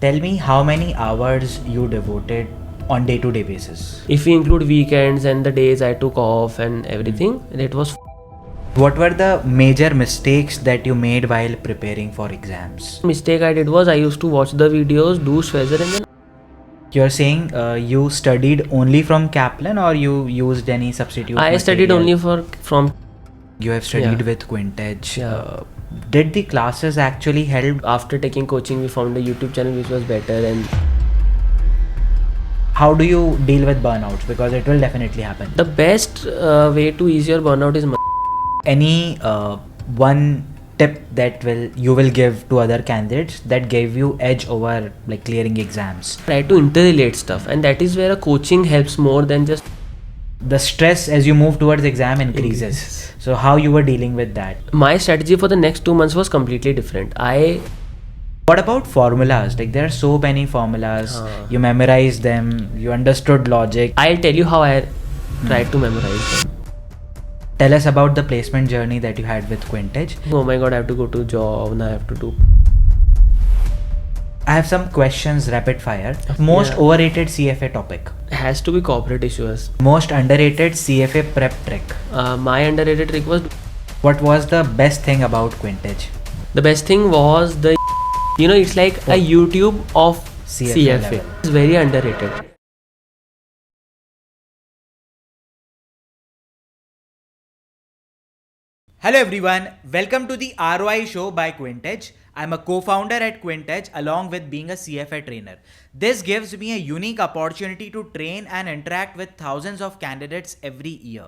Tell me how many hours you devoted on day-to-day basis. If we include weekends and the days I took off and everything, it was. What were the major mistakes that you made while preparing for exams? Mistake I did was I used to watch the videos, do Schwezer, and then You're saying you studied only from Kaplan or you used any substitute I studied material? only from. You have studied Yeah. with Quintedge. Yeah. Did the classes actually help? After taking coaching, we found a YouTube channel which was better. And How do you deal with burnouts? Because it will definitely happen. the best way to ease your burnout is Any one tip that you will give to other candidates that gave you edge over like clearing exams? try to interrelate stuff, and that is where a coaching helps more than just. The stress as you move towards exam increases. So how you were dealing with that? My strategy for the next 2 months was completely different. What about formulas? Like there are so many formulas. You memorized them. You understood logic. I'll tell you how I tried to memorize them. Tell us about the placement journey that you had with Quintage. Oh my god, I have to go to job, now I have to do. I have some questions rapid fire. Most overrated CFA topic. Has to be corporate issues. Most underrated CFA prep trick. My underrated trick was. What was the best thing about Quintage? The best thing was it's like a YouTube of CFA. level. It's very underrated. Hello everyone, welcome to the ROI show by Quintedge. I'm a co-founder at Quintedge along with being a CFA trainer. This gives me a unique opportunity to train and interact with thousands of candidates every year.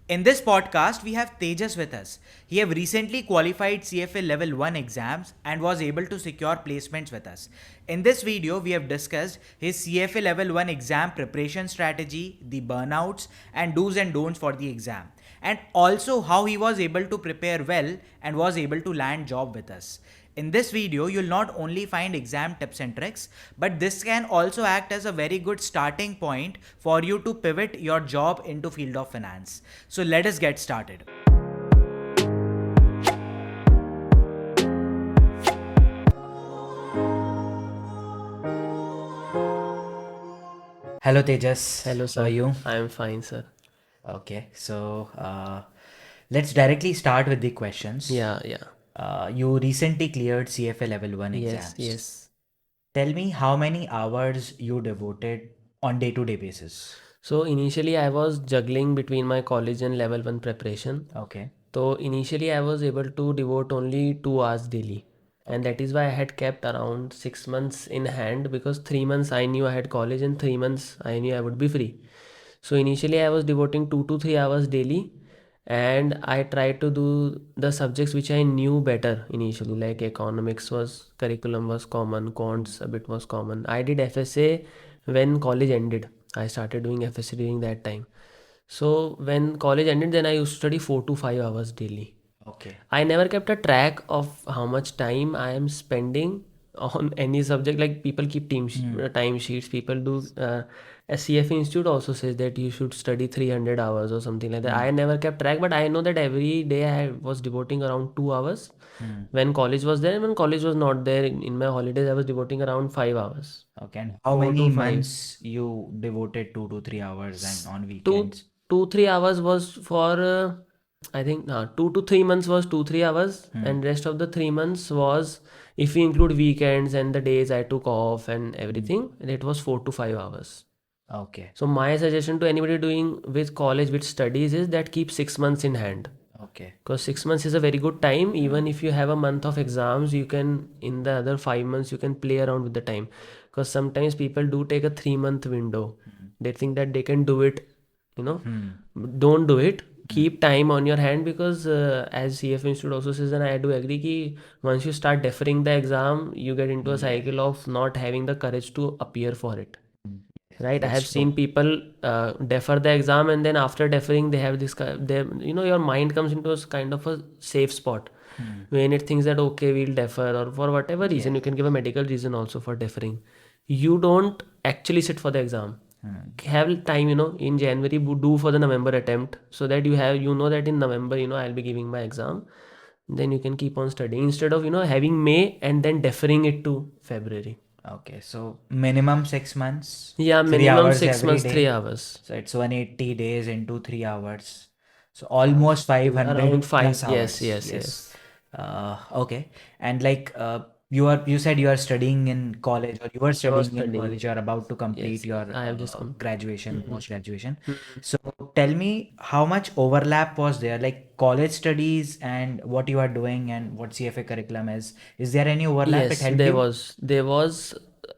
In this podcast, we have Tejas with us. He have recently qualified CFA Level 1 exams and was able to secure placements with us. In this video, we have discussed his CFA Level 1 exam preparation strategy, the burnouts, and do's and don'ts for the exam, and also how he was able to prepare well and was able to land job with us. In this video, you'll not only find exam tips and tricks, but this can also act as a very good starting point for you to pivot your job into field of finance. So let us get started. Hello Tejas. Hello sir. How are you? I am fine, sir. Okay, so let's directly start with the questions. Yeah. You recently cleared CFA Level 1 exams. Yes. Tell me how many hours you devoted on day-to-day basis. So initially I was juggling between my college and level 1 preparation. Okay. So initially I was able to devote only 2 hours daily. And that is why I had kept around 6 months in hand, because 3 months I knew I had college and 3 months I knew I would be free. So initially I was devoting 2 to 3 hours daily, and I tried to do the subjects which I knew better initially, like economics was curriculum was common, quants a bit was common. I did FSA when college ended. I started doing FSA during that time. So when college ended, then I used to study 4 to 5 hours daily. Okay. I never kept a track of how much time I am spending on any subject. Like people keep time sheets. People do. A CFA Institute also says that you should study 300 hours or something like that. I never kept track, but I know that every day I was devoting around 2 hours when college was there. And when college was not there, in my holidays, I was devoting around 5 hours. Okay. And how 4 many to 5. months you devoted 2 to 3 hours and on weekends? 2-3 hours was for I think 2 to 3 months was 2-3 hours, and rest of the 3 months was, if we include weekends and the days I took off and everything, it was 4 to 5 hours. Okay. So my suggestion to anybody doing with college with studies is that keep 6 months in hand, Okay. because 6 months is a very good time. Even if you have a month of exams, you can, in the other 5 months, you can play around with the time, because sometimes people do take a 3-month window. They think that they can do it, don't do it. Keep time on your hand, because as CFA Institute also says, and I do agree, ki once you start deferring the exam, you get into a cycle of not having the courage to appear for it. Right? I have seen people defer the exam, and then after deferring, they have this, your mind comes into a kind of a safe spot when it thinks that, okay, we'll defer, or for whatever reason, you can give a medical reason also for deferring. You don't actually sit for the exam. Have time, in January, do for the November attempt, so that you know that in November, I'll be giving my exam. Then you can keep on studying instead of, having May and then deferring it to February. Okay, so minimum 6 months, Yeah, 3 hours minimum six every months, day. 3 hours. So it's 180 days into 3 hours. So almost Around 500 five. plus Yes, hours. yes, Yes. yes. Okay. And like you said you are studying in college, or you were I was studying in studying. college, you are about to complete Yes, your I have just come. graduation, Mhm. post graduation. Mhm. So tell me how much overlap was there, like college studies and what you are doing and what CFA curriculum is. Is there any overlap? It Yes, helped you? there was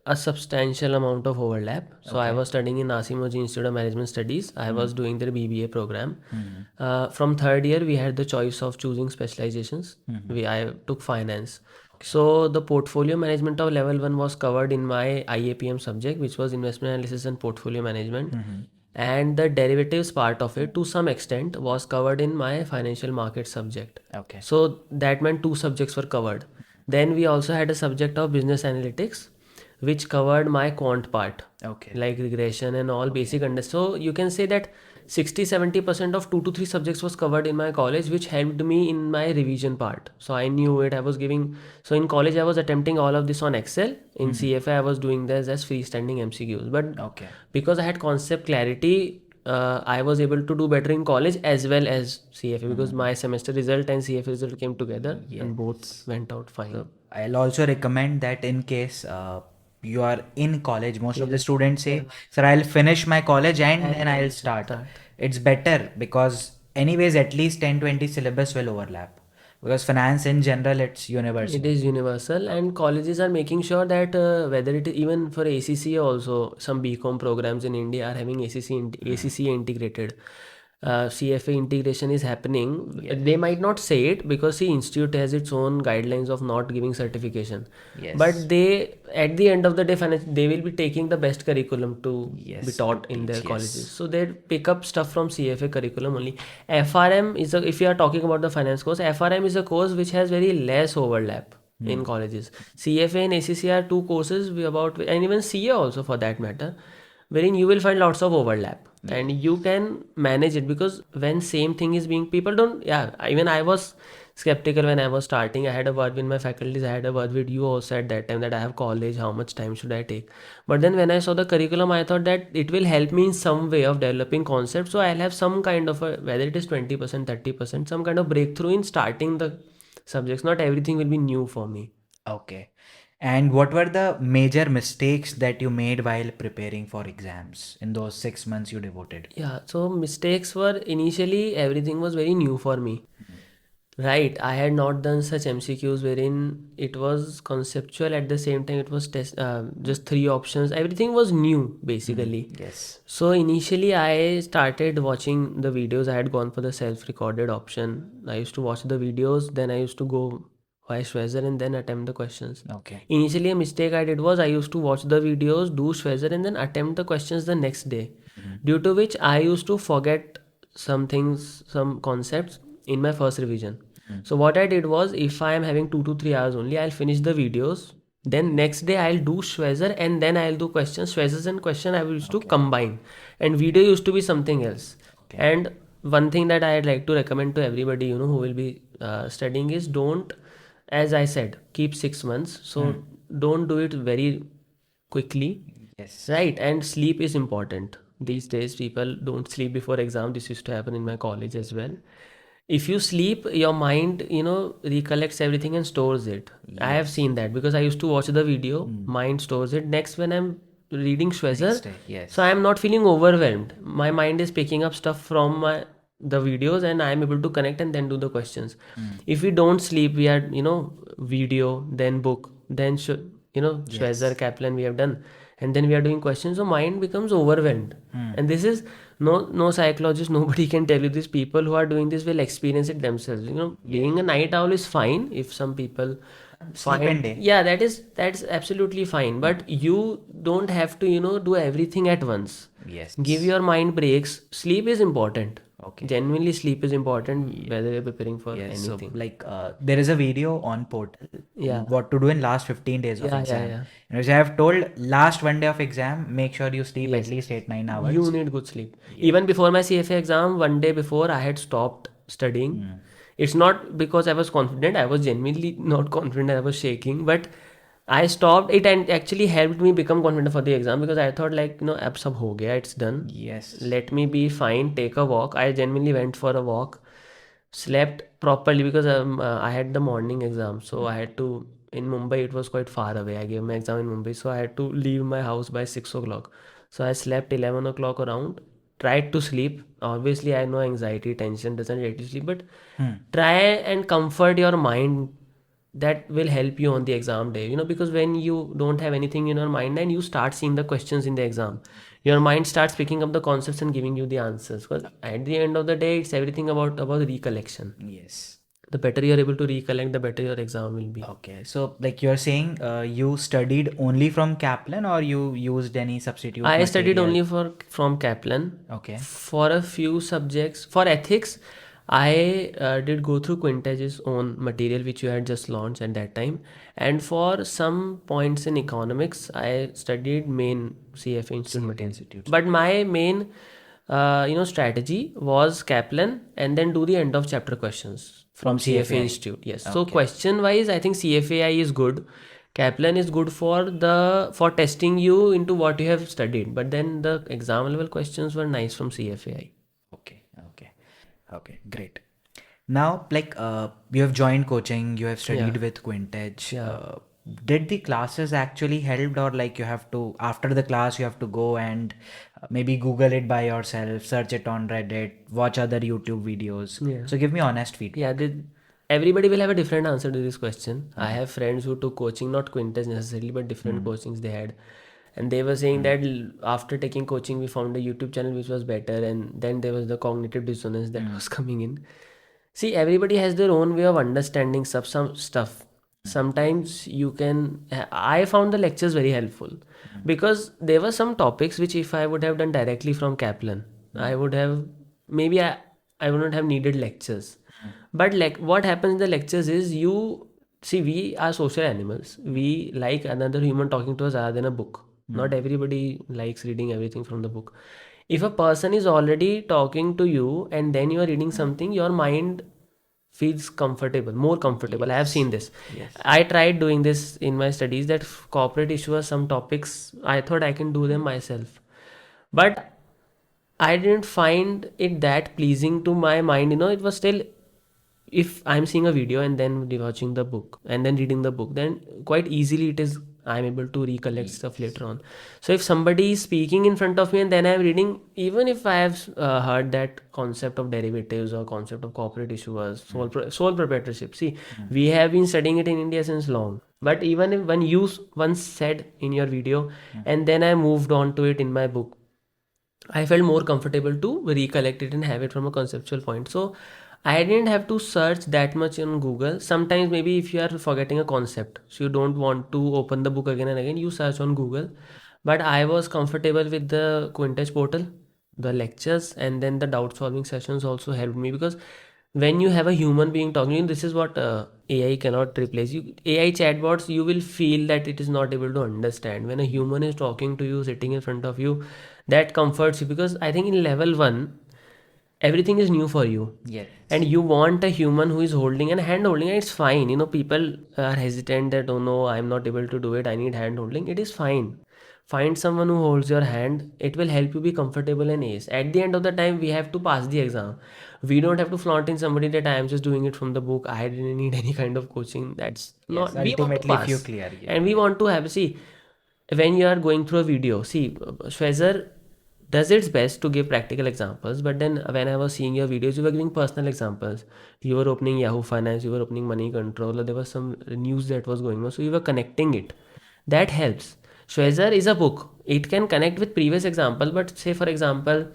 a substantial amount of overlap. So I Okay. was studying in Nasimoji Institute of Management Studies. I Hmm. was doing their BBA program. Hmm. From third year, we had the choice of choosing specializations. Hmm. I took finance. Okay. So the portfolio management of level one was covered in my IAPM subject, which was investment analysis and portfolio management. Hmm. And the derivatives part of it, to some extent, was covered in my financial market subject. Okay. So that meant two subjects were covered. Then we also had a subject of business analytics, which covered my quant part, Okay. like regression and all Okay. basic under. So you can say that 60-70% of 2 to 3 subjects was covered in my college, which helped me in my revision part. So I knew it. I was giving. So in college, I was attempting all of this on Excel. In Hmm. CFA, I was doing this as freestanding MCQs. But Okay. because I had concept clarity, I was able to do better in college as well as CFA, because my semester result and CFA result came together and both Yes. went out fine. So I'll also recommend that in case you are in college, most of the Yes. students Yeah. say, "Sir, I'll finish my college and And then I'll then start." start. It's better because anyways at least 10-20 syllabus will overlap because finance in general it's It universal. is universal, and colleges are making sure that whether it is even for ACCA also, some BCom programs in India are having ACCA integrated. CFA integration is happening. They Yes. might not say it because the institute has its own guidelines of not giving certification. But Yes. they, at the end of the day, they will be taking the best curriculum to be Yes. To taught in their teach. colleges. Yes. So they pick up stuff from CFA curriculum only. FRM is a, if you are talking about the finance course, FRM is a course which has very less overlap in colleges. CFA and ACC are two courses we about, and even CA also for that matter, wherein you will find lots of overlap Yes. and you can manage it, because when same thing is being, people don't, yeah, even I was skeptical when I was starting. I had a word with my faculties, I had a word with you also at that time, that I have college, how much time should I take? But then when I saw the curriculum, I thought that it will help me in some way of developing concepts, so I'll have some kind of a, whether it is 20%, 30%, some kind of breakthrough in starting the subjects. Not everything will be new for me. Okay. And what were the major mistakes that you made while preparing for exams in those 6 months you devoted? Yeah, so mistakes were, initially everything was very new for me. Right, I had not done such MCQs wherein it was conceptual, at the same time it was just three options. Everything was new basically. Yes. So initially I started watching the videos. I had gone for the self-recorded option. I used to watch the videos, then I used to go vice versa and then attempt the questions. Okay. Initially a mistake I did was I used to watch the videos, do Schwezer and then attempt the questions the next day. Due to which I used to forget some things, some concepts in my first revision. So what I did was, if I am having 2 to 3 hours only, I'll finish the videos. Then next day I'll do Schwezer and then I'll do questions. Schwezers and question I used to Okay. combine, and video used to be something else. Okay. And one thing that I'd like to recommend to everybody, who will be studying is, don't, as I said, keep 6 months. So don't do it very quickly. Yes. Right, and sleep is important. These days, people don't sleep before exam. This used to happen in my college as well. If you sleep, your mind, recollects everything and stores it. I have Yes. seen that because I used to watch the video, mind stores it. Next, when I'm reading Schwezer, Next day. so I Yes. am not feeling overwhelmed. My mind is picking up stuff from the videos and I am able to connect and then do the questions. If we don't sleep, we are, video, then book, then, Schwezer, Yes. Kaplan, we have done. And then we are doing questions, so mind becomes overwhelmed. And this is, no psychologist, nobody can tell you this. People who are doing this will experience it themselves. Being a night owl is fine if some people Sleep and find, day. yeah, that's absolutely fine. But you don't have to, do everything at once. Give Yes. your mind breaks. Sleep is important. Okay. Genuinely, sleep is important whether you're preparing for Yes. So anything. like there is a video on portal Yeah, what to do in last 15 days of yeah, yeah, exam. yeah. And which I have told last one day of exam, make sure you sleep at Yes, least 8-9 hours. you need good sleep. Yes. Even before my CFA exam, one day before, I had stopped studying. It's not because I was confident. I was genuinely not confident. I was shaking. But I stopped it, and actually helped me become confident for the exam, because I thought, like, ab sab ho gaya, it's done. Yes. Let me be fine, take a walk. I genuinely went for a walk, slept properly, because I had the morning exam, so I had to, in Mumbai it was quite far away. I gave my exam in Mumbai, so I had to leave my house by 6 o'clock. So I slept 11 o'clock around, tried to sleep. Obviously, I know anxiety, tension doesn't let you sleep, but Hmm. try and comfort your mind. That will help you on the exam day, because when you don't have anything in your mind and you start seeing the questions in the exam, your mind starts picking up the concepts and giving you the answers, because at the end of the day it's everything about recollection. Yes. The better you're able to recollect, the better your exam will be. Okay. So, like you're saying, you studied only from Kaplan or you used any substitute I studied material? only from Kaplan. Okay. For a few subjects, for ethics, I did go through Quintage's own material, which you had just launched at that time. And for some points in economics, I studied main CFA Institute CFA material. institutes. But my main, strategy was Kaplan, and then do the end of chapter questions From from CFA CFAI. Institute. Yes. So Okay. question wise, I think CFAI is good. Kaplan is good for testing you into what you have studied, but then the exam level questions were nice from CFAI. Okay. Okay. Okay. Great. Now, like, you have joined coaching, you have Yeah, studied with Quintedge. yeah. Did the classes actually helped, or like you have to, after the class, you have to go and maybe Google it by yourself, search it on Reddit, watch other YouTube videos? Yeah. So, give me honest Yeah, feedback. everybody will have a different answer to this question. I have friends who took coaching, not Quintage necessarily, but different coachings they had. And they were saying that after taking coaching, we found a YouTube channel which was better, and then there was the cognitive dissonance that was coming in. See, everybody has their own way of understanding some stuff. Sometimes you can. I found the lectures very helpful, because there were some topics which, if I would have done directly from Kaplan, I would have, maybe I wouldn't have needed lectures. But like what happens in the lectures is, you see, we are social animals. We like another human talking to us rather than a book. Not everybody likes reading everything from the book. If a person is already talking to you and then you are reading something, your mind feels comfortable, more comfortable. I have Yes. seen this. Yes. I tried doing this in my studies, that corporate issues, some topics, I thought I can do them myself. But I didn't find it that pleasing to my mind. It was still, if I'm seeing a video and then watching the book and then reading the book, then quite easily it is, I'm able to recollect stuff later on. So if somebody is speaking in front of me and then I'm reading, even if I have heard that concept of derivatives or concept of corporate issuers, sole proprietorship, see, we have been studying it in India since long. But even if when you once said in your video and then I moved on to it in my book, I felt more comfortable to recollect it and have it from a conceptual point. So I didn't have to search that much on Google. Sometimes maybe if you are forgetting a concept, so you don't want to open the book again and again, you search on Google. But I was comfortable with the Quintage portal, the lectures, and then the doubt solving sessions also helped me, because when you have a human being talking to you, this is what AI cannot replace. You AI chatbots, you will feel that it is not able to understand. When a human is talking to you, sitting in front of you, that comforts you, because I think in level 1 everything is new for you, Yes. and you want a human who is holding and hand holding, and it's fine. People are hesitant that, oh no, I'm not able to do it, I need hand holding. It is fine. Find someone who holds your hand. It will help you be comfortable and ace. At the end of the time, we have to pass the exam. We don't have to flaunt in somebody that I am just doing it from the book, I didn't need any kind of coaching. That's Yes. not, we want to Ultimately, if you pass. clear, yeah. And we Yeah. want to have, see, when you are going through a video, see, Shwezer does its best to give practical examples, but then when I was seeing your videos, you were giving personal examples. You were opening Yahoo Finance, you were opening Money Control, or there was some news that was going on, so you were connecting it. That helps. Shwezer is a book, it can connect with previous example, but say for example,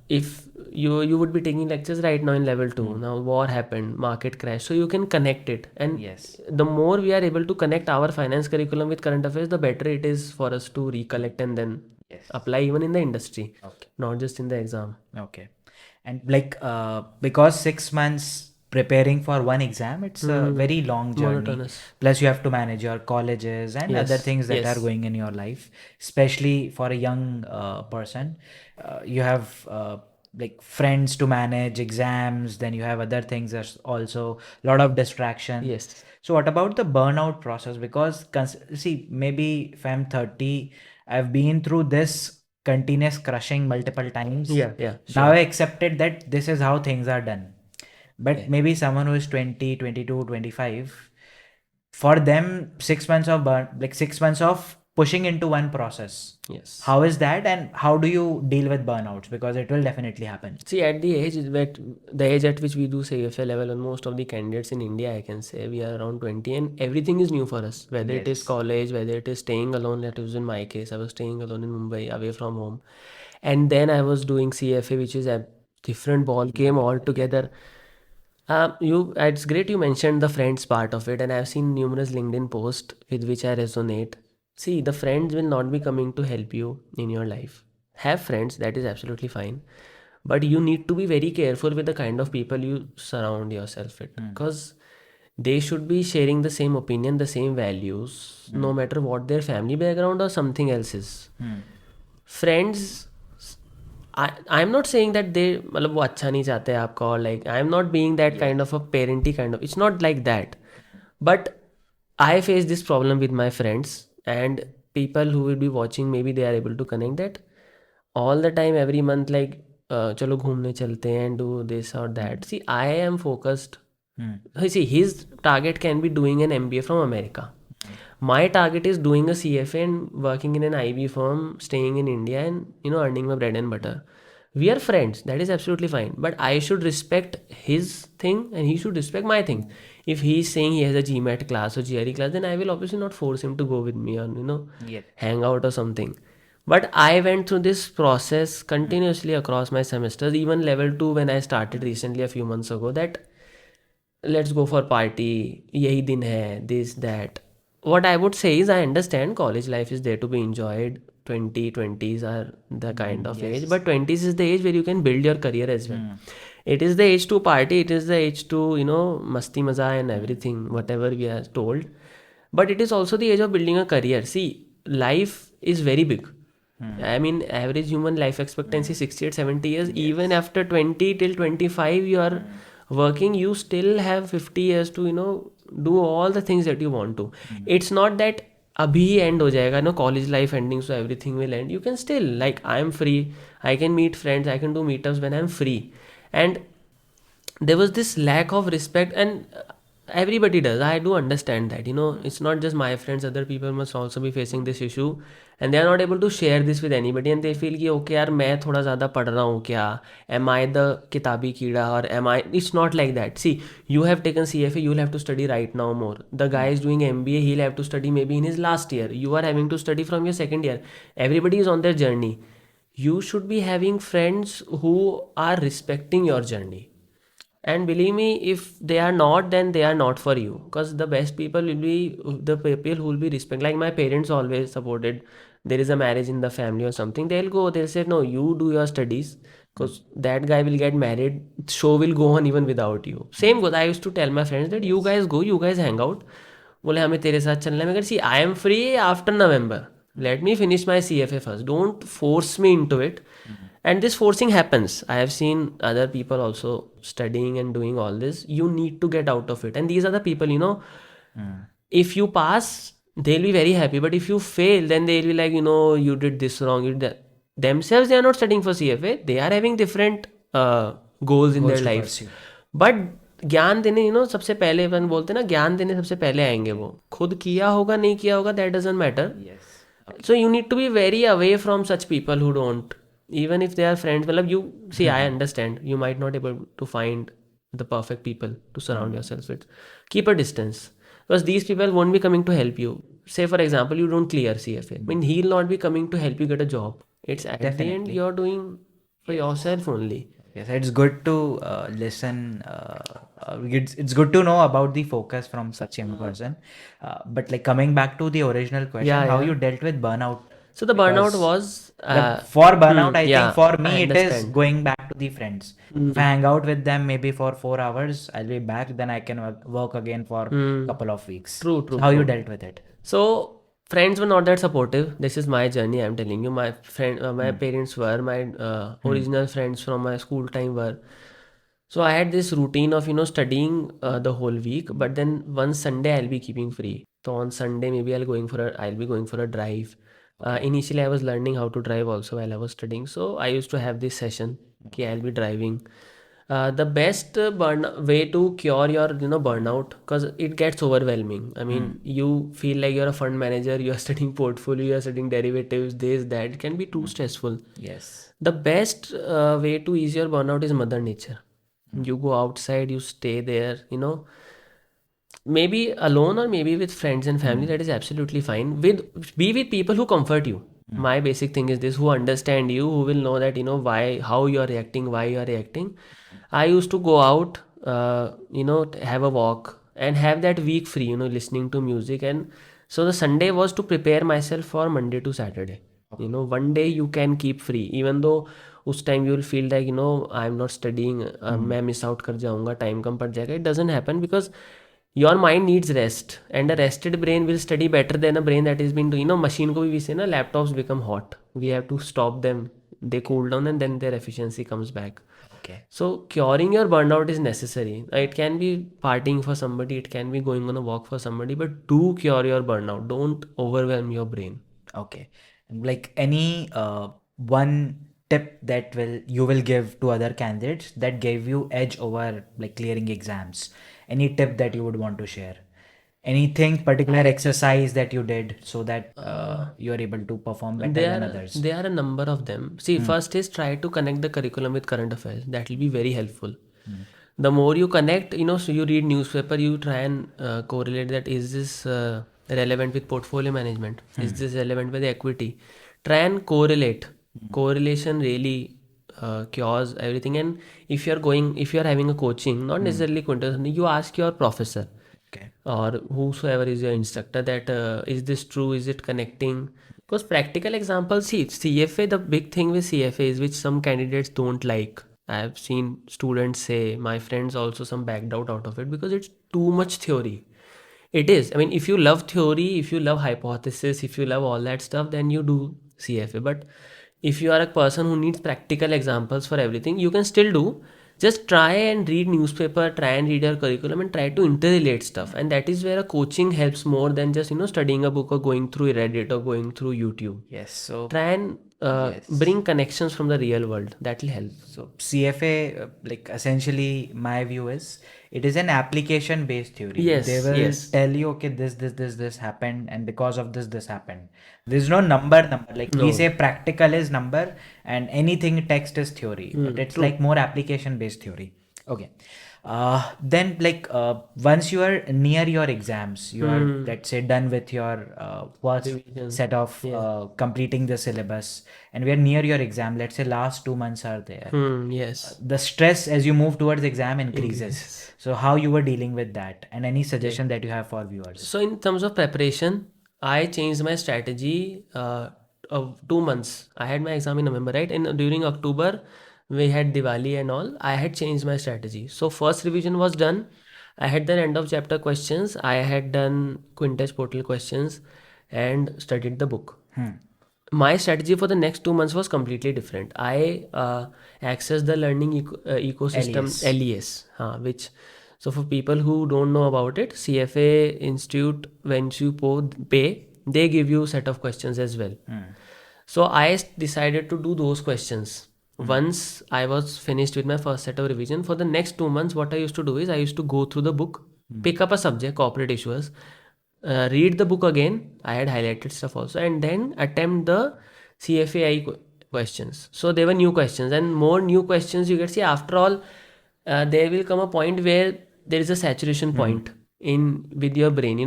if you would be taking lectures right now in level 2, now war happened, market crash, so you can connect it. And Yes. the more we are able to connect our finance curriculum with current affairs, the better it is for us to recollect and then Yes. apply even in the industry, Okay. not just in the exam. Okay. And like, because 6 months preparing for one exam, it's a Hmm. very long journey. Monotonous. Plus, you have to manage your colleges and other Yes, things that are yes. going in your life, especially for a young person. You have like friends to manage, exams, then you have other things. There's also a lot of distraction. Yes. So what about the burnout process? Because see, maybe if I'm 30, I've been through this continuous crushing multiple times. Yeah, Now sure. I accepted that this is how things are done. But Yeah. maybe someone who is 20, 22, 25, for them 6 months of like 6 months of pushing into one process. Yes. How is that, and how do you deal with burnouts? Because it will definitely happen. See, at the age at which we do CFA level, and most of the candidates in India, I can say we are around 20, and everything is new for us. Whether it is Yes. college, whether it is staying alone. That was in my case. I was staying alone in Mumbai, away from home, and then I was doing CFA, which is a different ball game altogether. It's great you mentioned the friends part of it, and I've seen numerous LinkedIn posts with which I resonate. See, the friends will not be coming to help you in your life. Have friends, that is absolutely fine, but you need to be very careful with the kind of people you surround yourself with, because they should be sharing the same opinion, the same values, no matter what their family background or something else is. Friends, I'm not saying that they मतलब वो अच्छा नहीं चाहते आपका, or like I'm not being that kind of a parenty kind of, it's not like that, but I face this problem with my friends, and people who will be watching, maybe they are able to connect that all the time, every month, like चलो घूमने चलते हैं, do this or that. See, I am focused. See, his target can be doing an MBA from America. My target is doing a CFA and working in an IB firm, staying in India, and earning my bread and butter. We are friends, that is absolutely fine. But I should respect his thing and he should respect my thing. If he is saying he has a GMAT class or GRE class, then I will obviously not force him to go with me or Yeah. hang out or something. But I went through this process continuously across my semesters, even level 2 when I started recently a few months ago, that let's go for party, yahi din hai, this, that. What I would say is, I understand college life is there to be enjoyed. 20s are the kind of age, but 20s is the age where you can build your career as well. It is the age to party, it is the age to, masti maza and everything, whatever we are told. But it is also the age of building a career. See, life is very big. I mean, average human life expectancy 68 70 years. Even after 20 till 25 you are working, you still have 50 years to do all the things that you want to. It's not that abhi end ho jayega, no college life ending, so everything will end. You can still, like, I am free, I can meet friends, I can do meetups when I'm free. And there was this lack of respect, and everybody does, I do understand that, it's not just my friends, other people must also be facing this issue, and they are not able to share this with anybody, and they feel कि okay यार मैं थोड़ा ज़्यादा पढ़ रहा हूँ क्या, am I the किताबी कीड़ा, or am I, it's not like that. See, you have taken CFA, you will have to study right now more. The guy is doing MBA, he'll have to study maybe in his last year, you are having to study from your second year. Everybody is on their journey. You should be having friends who are respecting your journey. And believe me, if they are not, then they are not for you. Because the best people will be the people who will be respect. Like my parents always supported. There is a marriage in the family or something, they'll go. They'll say, no, you do your studies. Because that guy will get married. Show will go on even without you. Same goes. I used to tell my friends that you guys go, you guys hang out. बोले हमें तेरे साथ चलना है. मगर see, I am free after November. Let me finish my CFA first. Don't force me into it. And this forcing happens. I have seen other people also studying and doing all this. You need to get out of it. And these are the people, if you pass, they'll be very happy. But if you fail, then they'll be like, you did this wrong. You did that. Themselves, they are not studying for CFA. They are having different goals in their to life. pursue. But ज्ञान देने सबसे पहले अपन बोलते हैं ना, ज्ञान देने सबसे पहले आएंगे वो. खुद किया होगा नहीं किया होगा, that doesn't matter. Yes. So you need to be very away from such people who don't, even if they are friends. Well, you see, I understand you might not able to find the perfect people to surround yourself with. Keep a distance, because these people won't be coming to help you. Say for example, you don't clear CFA. I mean, he'll not be coming to help you get a job. It's at the end Definitely. you're doing for yourself only. Yes, it's good to listen. It's good to know about the focus from such a young person. But like coming back to the original question, Yeah, how yeah. you dealt with burnout? So the burnout Because was for burnout, I yeah, think for I me it is understand. going back to the friends. If I hang out with them maybe for 4 hours, I'll be back. Then I can work again for a couple of weeks. True, true, So how you true. dealt with it? So Friends were not that supportive. This is my journey. I'm telling you, my parents were, my original friends from my school time were. So I had this routine of studying the whole week, but then one Sunday I'll be keeping free. So on Sunday maybe I'll be going for a drive. Okay. Initially I was learning how to drive also while I was studying. So I used to have this session. Okay, I'll be driving. The best burn way to cure your burnout, because it gets overwhelming. I mean, you feel like you're a fund manager, you're studying portfolio, you're studying derivatives, this that. It can be too stressful. Yes. The best way to ease your burnout is Mother Nature. You go outside, you stay there, maybe alone or maybe with friends and family. That is absolutely fine. Be with people who comfort you. My basic thing is this: who understand you, who will know that why, how you are reacting, why you are reacting. I used to go out, have a walk and have that week free, listening to music. And so the Sunday was to prepare myself for Monday to Saturday. One day you can keep free, even though उस time you will feel like I'm not studying, मैं miss out कर जाऊंगा, time कम पड़ जाएगा. It doesn't happen, because your mind needs rest, and a rested brain will study better than a brain that has been doing. Machine को भी we say ना, laptops become hot. We have to stop them. They cool down and then their efficiency comes back. Okay. So curing your burnout is necessary. It can be partying for somebody, it can be going on a walk for somebody, but do cure your burnout. Don't overwhelm your brain. Okay. Like any one tip that you will give to other candidates that gave you edge over like clearing exams. Any tip that you would want to share? Anything particular exercise that you did so that you are able to perform better than others? There are a number of them. See, first is try to connect the curriculum with current affairs. That will be very helpful. The more you connect, so you read newspaper, you try and correlate that, is this relevant with portfolio management? Is this relevant with equity? Try and correlate. Correlation really cures everything. And if you're having a coaching, not necessarily Quintedge, you ask your professor Okay. or whosoever is your instructor that, is this true, is it connecting? Because practical examples, see, CFA, the big thing with CFA is, which some candidates don't like. I have seen students say, my friends also, some backed out of it, because it's too much theory. It is. I mean, if you love theory, if you love hypothesis, if you love all that stuff, then you do CFA. But if you are a person who needs practical examples for everything, you can still do. Just try and read newspaper, try and read your curriculum, and try to interrelate stuff. And that is where a coaching helps more than just studying a book or going through Reddit or going through YouTube. Yes. So Try and yes. bring connections from the real world. That will help. So CFA, like essentially, my view is it is an application-based theory. Yes, They will yes. tell you, okay, this happened, and because of this happened. There's no number. Like we No. say, practical is number, and anything text is theory. But it's true. like more application-based theory. Okay. Then like once you are near your exams, you are, let's say, done with your first Revision. set of Yeah. completing the syllabus, and we are near your exam. Let's say last 2 months are there. Yes. The stress as you move towards exam increases. Increases. So how you were dealing with that, and any suggestion that you have for viewers? So in terms of preparation, I changed my strategy of 2 months. I had my exam in November, right? And during October, we had Diwali and all. I had changed my strategy. So first revision was done. I had done end of chapter questions. I had done Quintage portal questions and studied the book. My strategy for the next 2 months was completely different. I accessed the learning ecosystem, LES, which, so for people who don't know about it, CFA Institute, when you pay, they give you set of questions as well. So I decided to do those questions. Once I was finished with my first set of revision, for the next 2 months, what I used to do is I used to go through the book, pick up a subject, corporate issues, read the book again. I had highlighted stuff also, and then attempt the CFAI questions. So there were new questions, and more new questions you get. See, after all, there will come a point where there is a saturation point in with your brain.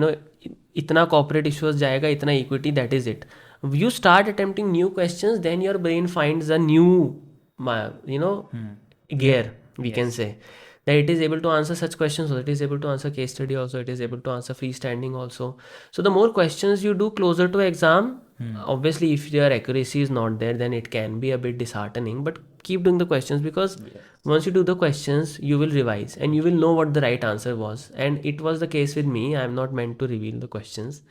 Itna corporate issues jayega, itna equity, that is it. You start attempting new questions, then your brain finds a new, gear, we can say, that it is able to answer such questions, so it is able to answer case study also, it is able to answer freestanding also. So the more questions you do closer to exam, obviously if your accuracy is not there, then it can be a bit disheartening, but keep doing the questions, because once you do the questions, you will revise and you will know what the right answer was. And it was the case with me. I am not meant to reveal the questions,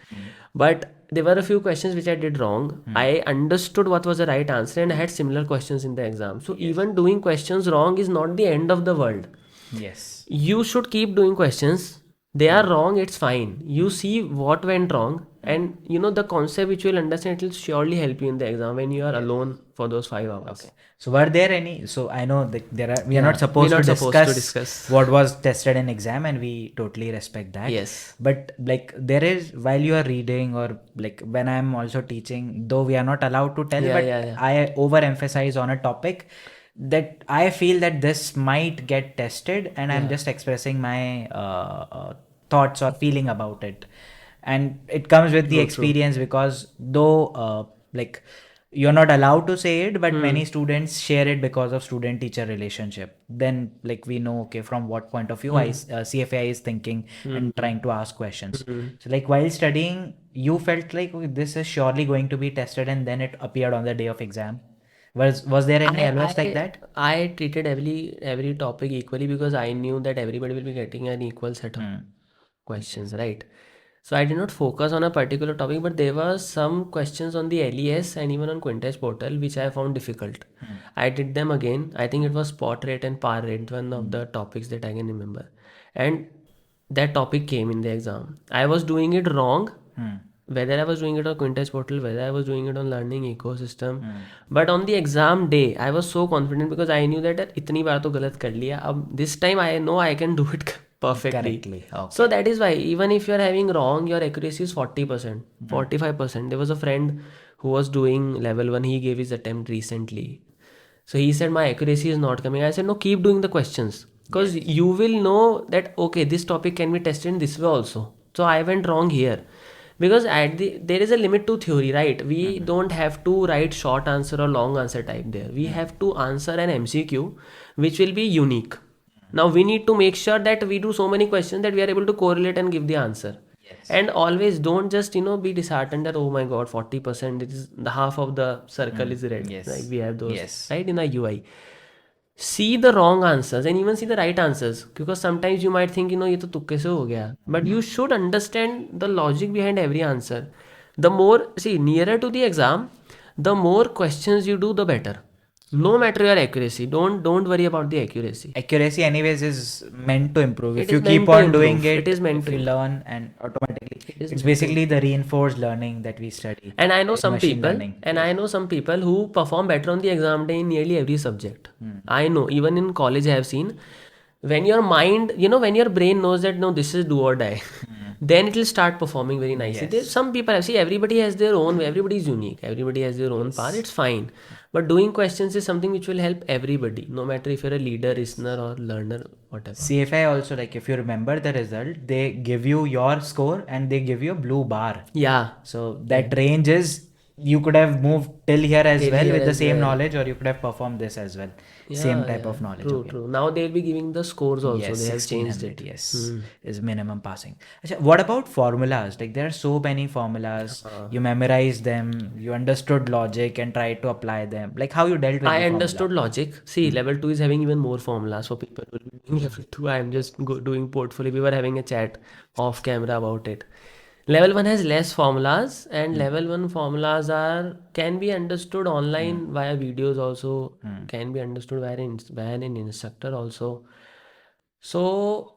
but there were a few questions which I did wrong. I understood what was the right answer and I had similar questions in the exam. So even doing questions wrong is not the end of the world. Yes. You should keep doing questions. They are wrong, it's fine. You see what went wrong, and you know the concept which you will understand, it will surely help you in the exam when you are alone for those 5 hours. Okay. So were there any? So I know that there are. We are not Yeah, we're supposed not to supposed to discuss discuss. what was tested in exam, and we totally respect that. Yes. But like there is, while you are reading or like when I'm also teaching, though we are not allowed to tell, Yeah, but yeah, yeah. I overemphasize on a topic that I feel that this might get tested, and I'm Yeah. just expressing my thoughts or feeling about it. And it comes with the True, true. experience, because though like you're not allowed to say it, but many students share it because of student teacher relationship. Then like we know, okay, from what point of view CFA is thinking and trying to ask questions. So like while studying, you felt like, okay, this is surely going to be tested, and then it appeared on the day of exam. Was there any LOS like that? I treated every topic equally because I knew that everybody will be getting an equal set of questions, right? So I did not focus on a particular topic, but there were some questions on the LES and even on Quintedge portal which I found difficult. I did them again. I think it was spot rate and par rate, one of the topics that I can remember. And that topic came in the exam. I was doing it wrong, whether I was doing it on Quintage portal, whether I was doing it on learning ecosystem. But on the exam day, I was so confident because I knew that इतनी बार तो गलत कर लिया. अब this time I know I can do it perfectly. Correctly. Okay. So that is why even if you are having wrong, your accuracy is 40%, 45%. There was a friend who was doing level 1. He gave his attempt recently. So he said my accuracy is not coming. I said no, keep doing the questions because you will know that okay, this topic can be tested in this way also. So I went wrong here because there is a limit to theory, right? We don't have to write short answer or long answer type there. We have to answer an MCQ which will be unique. Now we need to make sure that we do so many questions that we are able to correlate and give the answer. And always don't just be disheartened that oh my god, 40%, it is the half of the circle is red. Yes. Like we have those Yes. right in our UI. See the wrong answers and even see the right answers because sometimes you might think ये तो तुक्के से हो गया, but you should understand the logic behind every answer. The more nearer to the exam, the more questions you do, the better. No matter your accuracy, don't worry about the accuracy. Accuracy anyways is meant to improve. It If is you meant keep to on improve. doing it, It is meant if to you improve. learn, and automatically It is it's meant to basically the reinforced learning that we study. And I know some Machine people, learning. and I know some people who perform better on the exam day in nearly every subject. I know, even in college, I have seen when your mind, when your brain knows that no, this is do or die, then it will start performing very nicely. Yes. Some people, I see, everybody has their own way, everybody is unique, everybody has their own path, it's fine. But doing questions is something which will help everybody, no matter if you're a leader, listener, or learner, whatever. CFI also, like if you remember the result, they give you your score and they give you a blue bar. Yeah. So that range is, you could have moved till here as Till well here with the as same well. knowledge, or you could have performed this as well. Same type of knowledge. True, Okay. true. Now they'll be giving the scores also. Yes, They have changed 1600, it. yes, is minimum passing. Achha, what about formulas? Like there are so many formulas. You memorized them, you understood logic and tried to apply them. Like how you dealt with I the understood formula? logic. See, level 2 is having even more formulas for people who will be doing level 2. I am just doing portfolio. We were having a chat off camera about it. Level 1 has less formulas, and level 1 formulas can be understood online via videos also, can be understood via an instructor also. So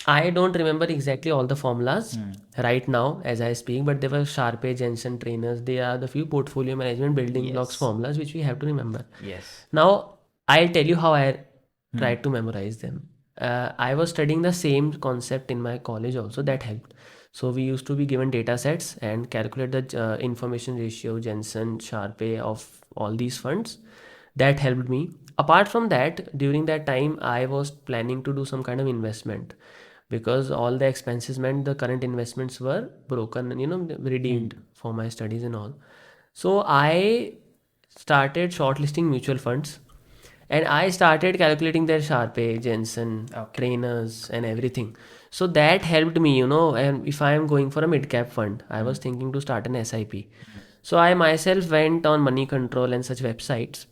I don't remember exactly all the formulas right now as I speak, but there were Sharpe, Jensen trainers. They are the few portfolio management building blocks formulas which we have to remember. Yes. Now I'll tell you how I tried to memorize them. I was studying the same concept in my college also, that helped. So we used to be given data sets and calculate the information ratio, Jensen, Sharpe of all these funds. That helped me. Apart from that, during that time, I was planning to do some kind of investment because all the expenses meant the current investments were broken and redeemed for my studies and all. So I started shortlisting mutual funds and I started calculating their Sharpe, Jensen, trainers, and everything. So that helped me, and if I am going for a mid cap fund, I was thinking to start an SIP. So I myself went on Money Control and such websites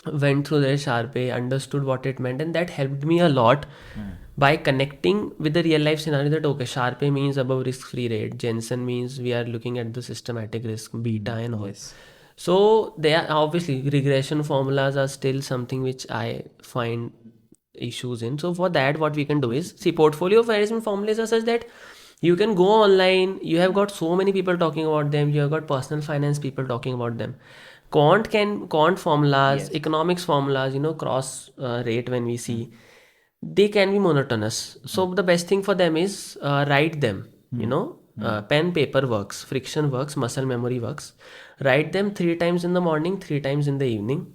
went through their Sharpe, understood what it meant, and that helped me a lot by connecting with the real life scenario that okay, Sharpe means above risk free rate, Jensen means we are looking at the systematic risk, beta and all. Yes. So they are obviously regression formulas are still something which I find issues in. So for that, what we can do is see portfolio management formulas are such that you can go online. You have got so many people talking about them. You have got personal finance people talking about them. Quant formulas, Yes. economics formulas, cross rate when we see they can be monotonous. So the best thing for them is write them. Pen paper works, friction works, muscle memory works. Write them 3 times in the morning, 3 times in the evening.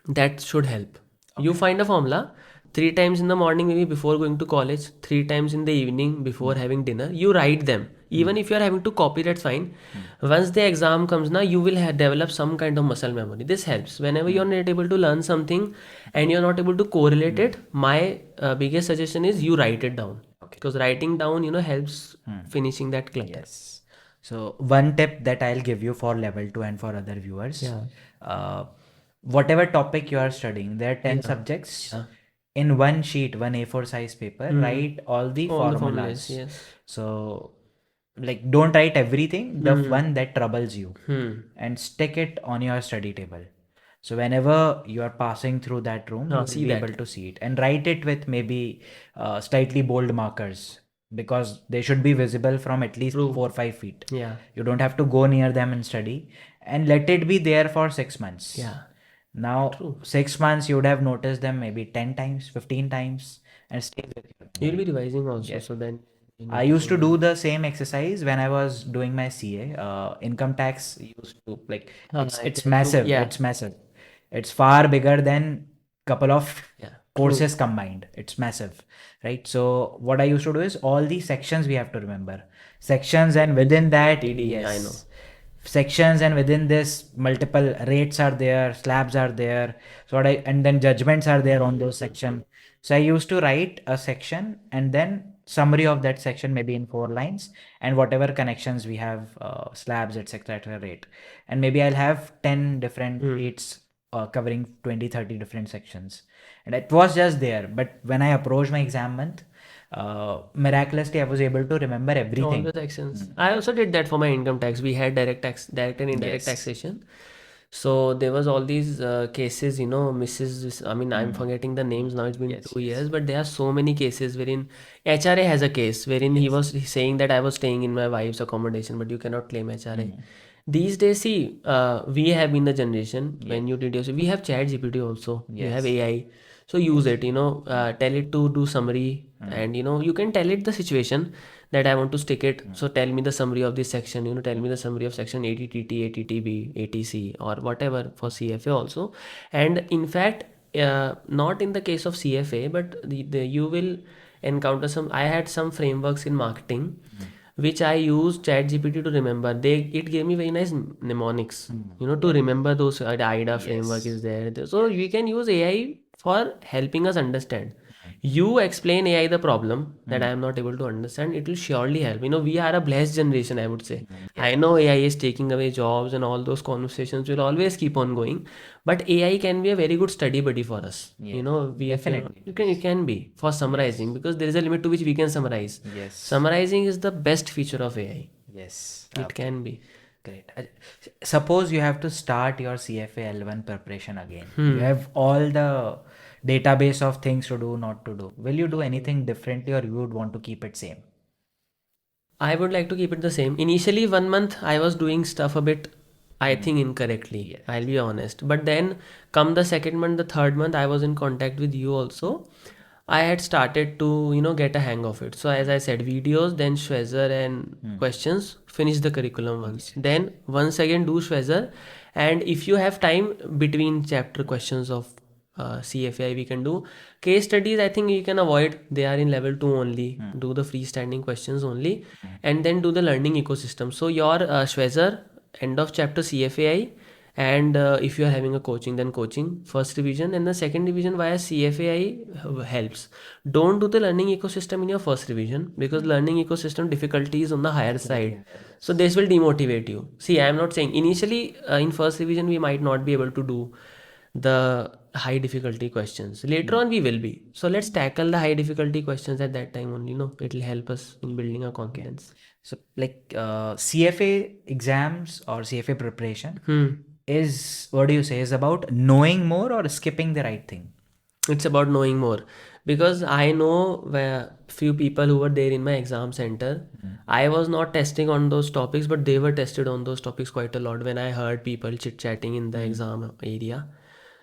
That should help. You find a formula 3 times in the morning, maybe before going to college, 3 times in the evening before having dinner. You write them. Even if you are having to copy, that's fine. Once the exam comes now, you will develop some kind of muscle memory. This helps. Whenever you're not able to learn something and you're not able to correlate it, my biggest suggestion is you write it down. Because writing down, helps finishing that clutter. Yes. So one tip that I'll give you for level 2 and for other viewers, Yeah. whatever topic you are studying, there are 10 subjects. Yeah. In one sheet, one A4 size paper, write all the All the formulas. formulas, yes. So, like, don't write everything, the one that troubles you, and stick it on your study table. So whenever you are passing through that room, you will see be that. able to see it, and write it with maybe slightly bold markers, because they should be visible from at least 4 or 5 feet. Yeah. You don't have to go near them and study, and let it be there for 6 months. Yeah. Now, 6 months you would have noticed them maybe 10 times, 15 times, and stay with you. You'll be revising also, Yes. so then I used to do the same exercise when I was doing my CA. Income tax used to, like, it's massive. yeah. It's massive. It's far bigger than couple of Yeah. courses combined. It's massive, right? So what I used to do is all the sections we have to remember. Sections, and within that, TD, yes, I know. sections, and within this multiple rates are there, slabs are there. So and then judgments are there on those section. So I used to write a section and then summary of that section, maybe in 4 lines, and whatever connections we have, slabs, etc., etc., rate. And maybe I'll have 10 different rates covering 20-30 different sections, and it was just there. But when I approached my exam month, miraculously I was able to remember All everything. the sections. I also did that for my income tax. We had direct and indirect Yes. taxation. So there was all these cases, Mrs. I mean, I'm forgetting the names now. It's been Yes, 2 years, but there are so many cases wherein HRA has a case wherein he was saying that I was staying in my wife's accommodation, but you cannot claim HRA. These days, see, we have been the generation when you did your, we have Chat GPT also. You have AI. So use it, tell it to do summary, and you can tell it the situation that I want to stick it. So tell me the summary of this section, tell me the summary of section 80TT, 80TB, 80C, or whatever for CFA also. And in fact, not in the case of CFA, but you will encounter some. I had some frameworks in marketing which I used ChatGPT to remember. It gave me very nice mnemonics, to remember those. The IDA framework is there. So we can use AI for helping us understand. You explain AI the problem that I am not able to understand. It will surely help. We are a blessed generation, I would say. I know AI is taking away jobs and all those conversations will always keep on going, but AI can be a very good study buddy for us. We Definitely. it can be for summarizing, because there is a limit to which we can summarize. Yes. Summarizing is the best feature of AI. Yes. It can be. Great. Suppose you have to start your CFA L1 preparation again. You have all the database of things to do, not to do. Will you do anything differently, or you would want to keep it same? I would like to keep it the same. Initially, 1 month I was doing stuff a bit, I think, incorrectly. I'll be honest. But then, come the second month, the third month, I was in contact with you also. I had started to, get a hang of it. So as I said, videos, then Schwezer and questions, finish the curriculum once. Then once again do Schwezer. And if you have time between chapter questions of CFA, we can do case studies. I think you can avoid. They are in level 2 only. Do the freestanding questions only, and then do the learning ecosystem. So your Schwezer, end of chapter CFAI, and if you are having a coaching, then coaching first revision, and the second revision via CFAI helps. Don't do the learning ecosystem in your first revision, because learning ecosystem difficulty is on the higher side. So this will demotivate you. See, I am not saying initially in first revision we might not be able to do the high difficulty questions. Later on we will be. So let's tackle the high difficulty questions at that time only. No, it will help us in building our confidence. So like CFA exams or CFA preparation is, what do you say, is about knowing more or skipping the right thing? It's about knowing more, because I know where few people who were there in my exam center. I was not testing on those topics, but they were tested on those topics quite a lot when I heard people chit chatting in the exam area.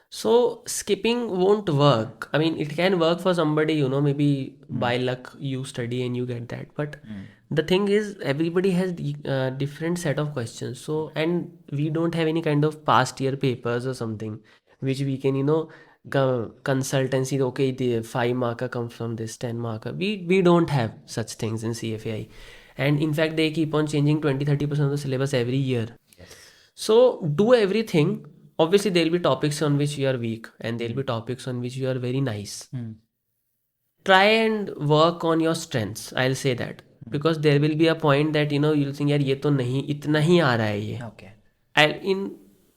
So skipping won't work. I mean, it can work for somebody, maybe by luck you study and you get that. But the thing is, everybody has different set of questions. So, and we don't have any kind of past year papers or something which we can, consult and see, okay, the 5 marker comes from this 10 marker. We don't have such things in CFAI. And in fact, they keep on changing 20-30% of the syllabus every year. So do everything. Obviously, there'll be topics on which you are weak, and there'll be topics on which you are very nice. Try and work on your strengths. I'll say that, because there will be a point that you'll think, यार ये तो नहीं इतना ही आ रहा है ये. Okay. In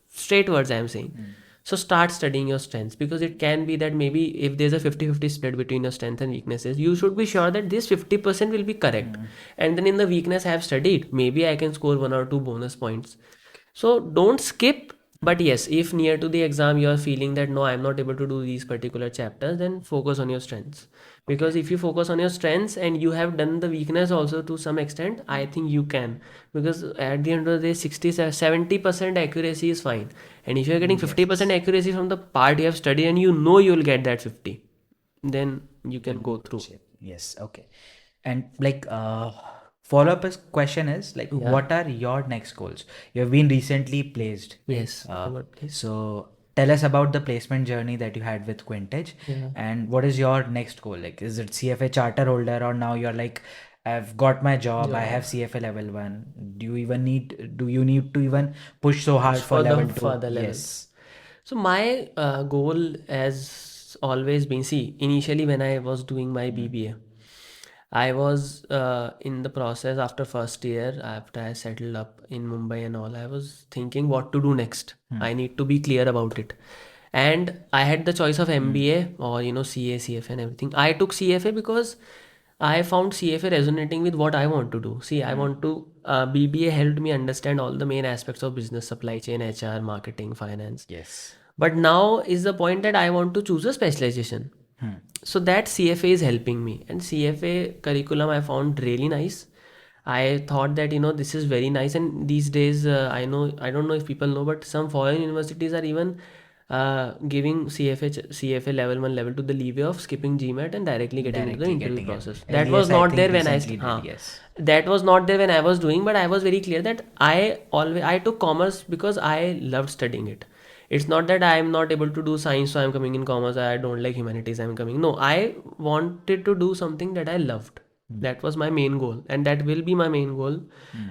straight words, I'm saying. So start studying your strengths, because it can be that maybe if there's a 50-50 split between your strengths and weaknesses, you should be sure that this 50% will be correct. And then in the weakness I have studied, maybe I can score 1 or 2 bonus points. So don't skip. But yes, if near to the exam you are feeling that no, I'm not able to do these particular chapters, then focus on your strengths. Because if you focus on your strengths and you have done the weakness also to some extent, I think you can. Because at the end of the day, 60-70% accuracy is fine. And if you're getting 50% accuracy from the part you have studied and you'll get that 50, then you can go through. Yes, okay. And like follow-up question is like, what are your next goals? You have been recently placed. Yes, I got placed. So tell us about the placement journey that you had with Quintedge, and what is your next goal? Like, is it CFA charter holder, or now you're like, I've got my job, I have CFA level 1. Do you need to even push so hard for level 2? For the level. Yes. So my goal has always been, see, initially when I was doing my BBA, I was in the process after first year, after I settled up in Mumbai and all, I was thinking what to do next. I need to be clear about it. And I had the choice of MBA or, CA, CFA and everything. I took CFA because I found CFA resonating with what I want to do. See, I want to, BBA helped me understand all the main aspects of business, supply chain, HR, marketing, finance. Yes. But now is the point that I want to choose a specialization. So that CFA is helping me, and CFA curriculum I found really nice. I thought that this is very nice, and these days I don't know if people know, but some foreign universities are even giving CFA level 1 level to the leeway of skipping GMAT and directly getting into the interview process. That was not there when that was not there when I was doing, but I was very clear that I took commerce because I loved studying it. It's not that I am not able to do science, so I'm coming in commerce. I don't like humanities, I'm coming. No, I wanted to do something that I loved. That was my main goal, and that will be my main goal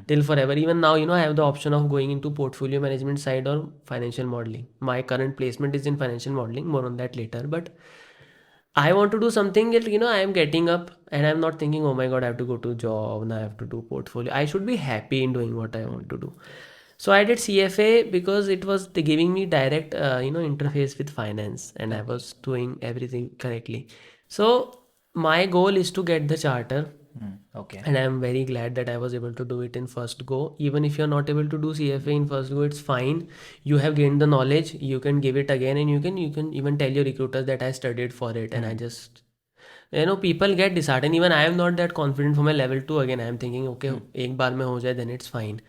till forever. Even now, I have the option of going into portfolio management side or financial modeling. My current placement is in financial modeling, more on that later. But I want to do something that, I am getting up and I'm not thinking, oh my God, I have to go to job, now I have to do portfolio. I should be happy in doing what I want to do. So I did CFA because it was giving me direct, interface with finance, and I was doing everything correctly. So my goal is to get the charter. Okay. And I'm very glad that I was able to do it in first go. Even if you're not able to do CFA in first go, it's fine. You have gained the knowledge. You can give it again, and you can even tell your recruiters that I studied for it, and I just people get disheartened. Even I am not that confident for my level 2 again. I am thinking, okay, एक बार में हो जाए, then it's fine.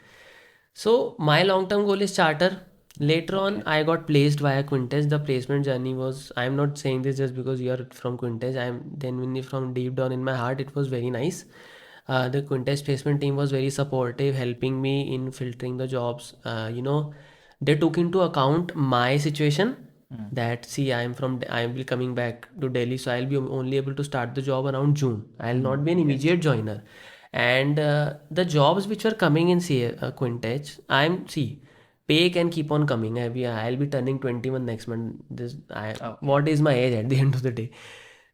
So my long-term goal is charter. Later on, I got placed via Quintedge. The placement journey was, I'm not saying this just because you are from Quintedge. I'm genuinely from deep down in my heart. It was very nice. The Quintedge placement team was very supportive, helping me in filtering the jobs. They took into account my situation. That see, I will be coming back to Delhi, so I'll be only able to start the job around June. I'll not be an immediate joiner. And the jobs which were coming in Quintedge, pay can keep on coming. I'll be turning 21 next month. What is my age at the end of the day?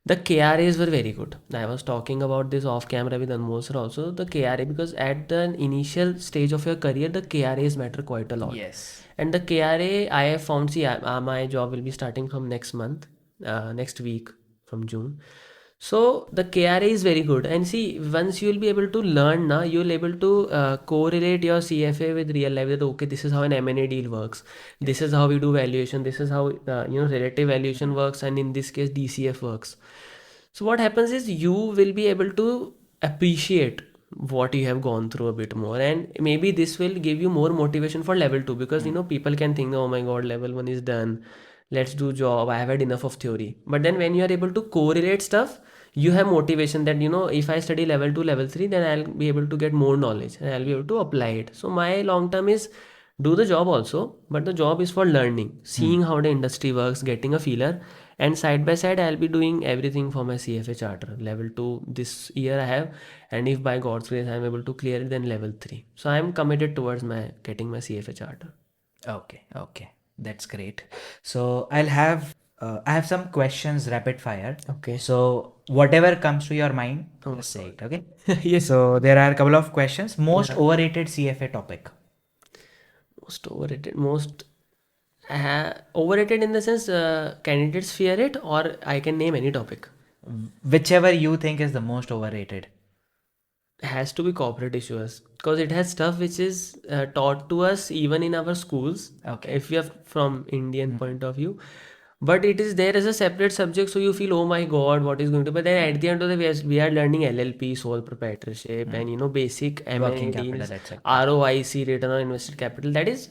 The KRAs were very good. I was talking about this off camera with Anmol sir also. The KRA, because at the initial stage of your career, the KRAs matter quite a lot. Yes. And the KRA, I have found, see, my job will be starting from next month, next week from June. So the KRA is very good. And see, once you will be able to learn now, you will able to correlate your CFA with real life. That okay, this is how an M&A deal works. This is how we do valuation. This is how relative valuation works, and in this case, DCF works. So what happens is you will be able to appreciate what you have gone through a bit more, and maybe this will give you more motivation for level 2, because people can think, oh my god, level 1 is done, let's do job, I have had enough of theory. But then when you are able to correlate stuff, you have motivation that if I study level 2 level 3, then I'll be able to get more knowledge and I'll be able to apply it. So my long term is do the job also, but the job is for learning, seeing how the industry works, getting a feeler, and side by side I'll be doing everything for my CFA charter. Level 2 this year I have, and if by God's grace I'm able to clear it, then level 3. So I'm committed towards my getting my CFA charter. Okay, that's great. So I have some questions rapid fire. Okay. So whatever comes to your mind, Oh, just say it. Okay. Yes. So there are a couple of questions. Most Yeah. overrated CFA topic. Most overrated, most overrated in the sense candidates fear it, or I can name any topic. Whichever you think is the most overrated. Has to be corporate issues, because it has stuff which is taught to us even in our schools. Okay. If you are from Indian point of view, but it is there as a separate subject, so you feel, oh my god, what is going to. But then at the end of the day, we are learning LLP, sole proprietorship, and basic Working M&A capital, deals, etc. ROIC, return on invested capital. That is,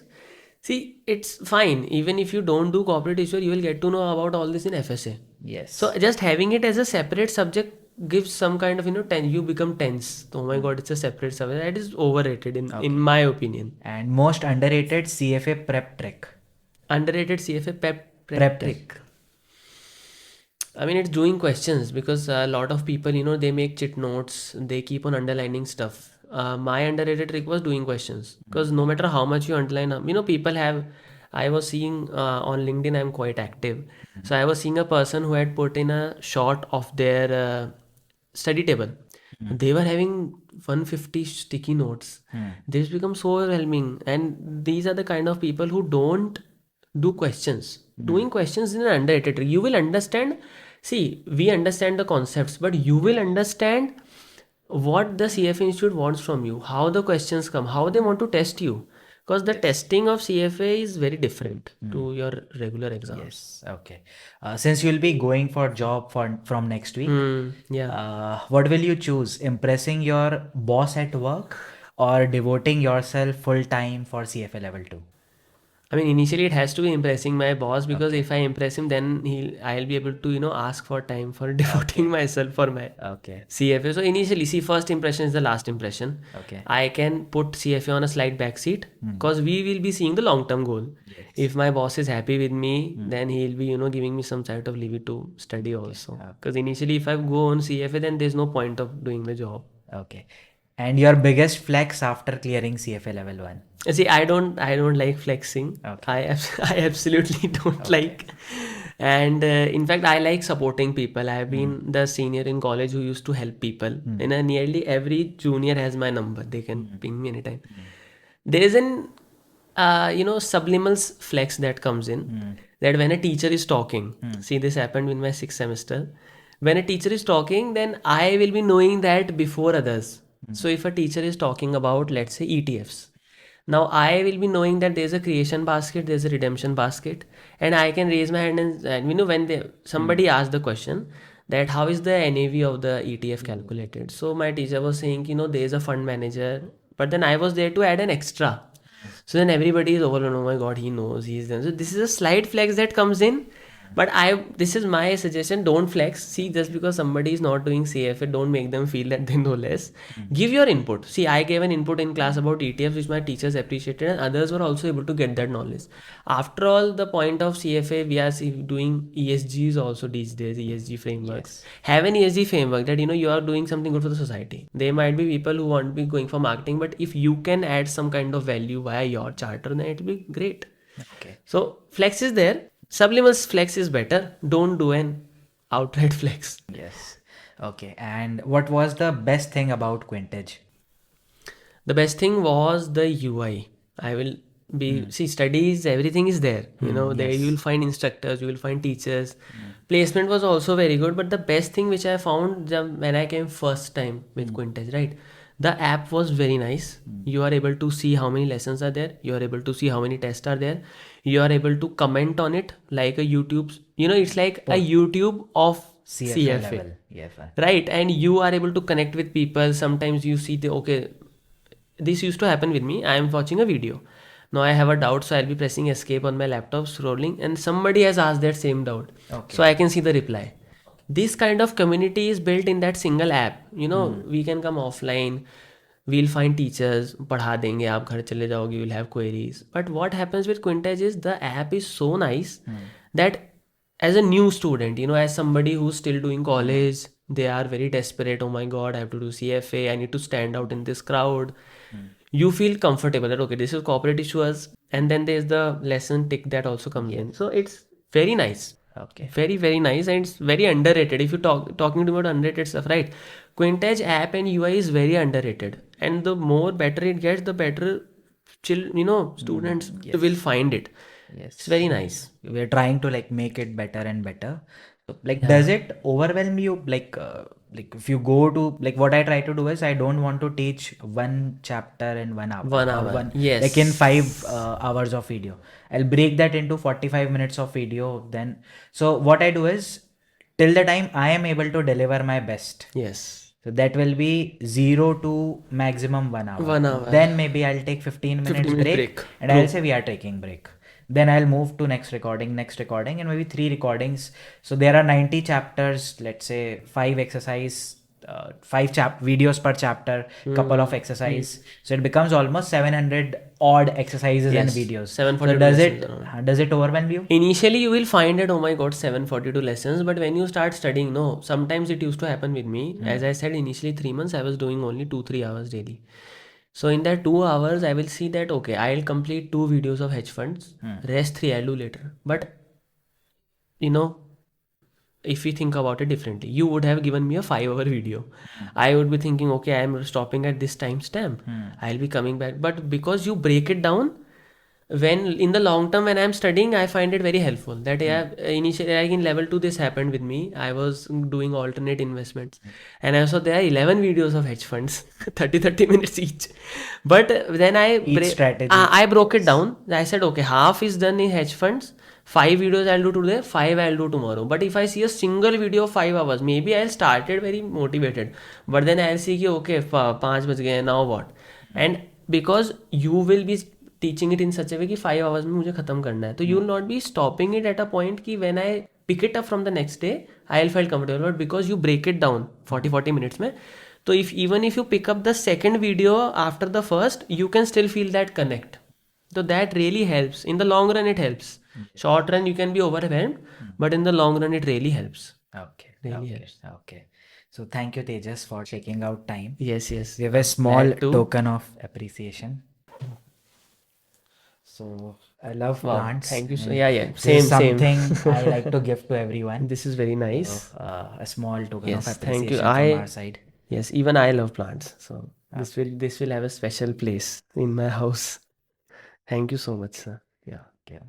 see, it's fine. Even if you don't do corporate issue, you will get to know about all this in FSA. Yes. So just having it as a separate subject gives some kind of you become tense. Oh my god, it's a separate subject. That is overrated in my opinion. And most underrated CFA prep trick. Underrated CFA Prep trick. I mean, it's doing questions, because a lot of people, they make chit notes, they keep on underlining stuff. My underrated trick was doing questions, because no matter how much you underline, people have. I was seeing on LinkedIn, I'm quite active. So I was seeing a person who had put in a shot of their study table. They were having 150 sticky notes. This becomes so overwhelming. And these are the kind of people who don't do questions. Doing questions is an underrated trick. You will understand. See, we understand the concepts, but you will understand what the CFA Institute wants from you, how the questions come, how they want to test you. Because the testing of CFA is very different to your regular exams. Yes. Okay. Since you'll be going for job from next week, Yeah. what will you choose? Impressing your boss at work or devoting yourself full time for CFA level 2? I mean, initially it has to be impressing my boss, because if I impress him, then I'll be able to ask for time for devoting myself for my Okay. CFA. So initially, see, first impression is the last impression. Okay. I can put CFA on a slight back seat, because we will be seeing the long term goal. If my boss is happy with me, then he'll be giving me some sort of leave to study also. Because initially, if I go on CFA, then there's no point of doing the job. Okay. And your biggest flex after clearing CFA level 1? See, I don't like flexing. Okay. I absolutely don't like. And in fact, I like supporting people. I have been the senior in college who used to help people. And nearly every junior has my number. They can ping me anytime. There is an subliminal flex that comes in, that when a teacher is talking. See, this happened in my 6th semester. When a teacher is talking, then I will be knowing that before others. So if a teacher is talking about, let's say, ETFs, now I will be knowing that there's a creation basket, there's a redemption basket, and I can raise my hand and when somebody asked the question that how is the NAV of the ETF calculated. So my teacher was saying, there's a fund manager, but then I was there to add an extra. So then everybody is overwhelmed. Oh my god, he knows, he's done. So this is a slight flex that comes in. But this is my suggestion, don't flex. See, just because somebody is not doing CFA, don't make them feel that they know less. Give your input. See, I gave an input in class about ETFs, which my teachers appreciated, and others were also able to get that knowledge. After all, the point of CFA, we are doing ESGs also these days, ESG frameworks. Have an ESG framework that you are doing something good for the society. There might be people who want to be going for marketing, but if you can add some kind of value via your charter, then it will be great. Okay. So flex is there. Subliminal flex is better. Don't do an outright flex. Yes. Okay. And what was the best thing about Quintage? The best thing was the UI. I will be see studies, everything is there. There you will Yes. find instructors, you will find teachers. Placement was also very good, but the best thing which I found when I came first time with Quintage, right? The app was very nice. You are able to see how many lessons are there. You are able to see how many tests are there. You are able to comment on it like a YouTube. It's like a YouTube of CFA CFA, level. Yes. right? And you are able to connect with people. Sometimes you see the okay, this used to happen with me. I am watching a video. Now I have a doubt, so I'll be pressing escape on my laptop, scrolling, and somebody has asked that same doubt. Okay. So I can see the reply. This kind of community is built in that single app. We can come offline. We'll find teachers, पढ़ा देंगे आप घर चले जाओगे, you'll have queries. But what happens with Quintage is the app is so nice that as a new student, as somebody who's still doing college, they are very desperate. Oh my God, I have to do CFA. I need to stand out in this crowd. You feel comfortable that okay, this is corporate issues, and then there's the lesson tick that also comes in. So it's very nice. Okay. Very, very nice, and it's very underrated. If you talking about underrated stuff, right? Quintage app and UI is very underrated, and the more better it gets, the better students will find it. Yes. It's very nice. We're trying to like make it better and better. So, like, Yeah. does it overwhelm you? Like if you go to like what I try to do is I don't want to teach one chapter in 1 hour 1 hour. or Yes. like in 5 hours of video. I'll break that into 45 minutes of video. Then so what I do is till the time I am able to deliver my best. Yes. So that will be 0 to maximum 1 hour. 1 hour. Then maybe I'll take 15 minutes 15-minute break, break. and I'll say we are taking break. Then I'll move to next recording, and maybe 3 recordings. So there are 90 chapters, let's say 5 exercise, 5 videos per chapter, couple of exercise. So it becomes almost 700 odd exercises and Yes, videos. 742 So does lessons it around. does it overwhelm you? Initially, you will find that, oh my God, 742 lessons. But when you start studying, no, sometimes it used to happen with me. As I said, initially 3 months, I was doing only 2-3 hours daily. So in that 2 hours, I will see that, okay, I'll complete 2 videos of hedge funds. Rest 3 I'll do later. But, you know, if we think about it differently, you would have given me a 5 hour video. I would be thinking, okay, I'm stopping at this timestamp. I'll be coming back. But because you break it down, when in the long term when I'm studying, I find it very helpful that initially like in level 2 this happened with me. I was doing alternate investments, and also there are 11 videos of hedge funds 30 minutes each. But then Each strategy. I broke it down. I said okay, half is done in hedge funds, 5 videos I'll do today, 5 I'll do tomorrow. But if I see a single video of 5 hours, maybe I'll started very motivated, but then I'll see okay, 5 बज गए, now what? And because you will be teaching it in such a way कि 5 hours में मुझे खत्म करना है, तो you will not be stopping it at a point कि when I pick it up from the next day I'll feel comfortable. But because you break it down 40 minutes में, तो even if you pick up the second video after the first, you can still feel that connect. So that really helps. In the long run it helps. Short run you can be overwhelmed, but in the long run it really helps. Okay. Really okay. helps. Okay. So thank you, Tejas, for taking out time. Yes. Give a small Glad to. token of appreciation. So I love Wow, plants. thank you so and yeah this same is something I like to give to everyone. This is very nice. So, a small token Yes, of thank you. appreciation from our side. Yes, even I love plants, so this will have a special place in my house. Thank you so much, sir. Yeah. Okay.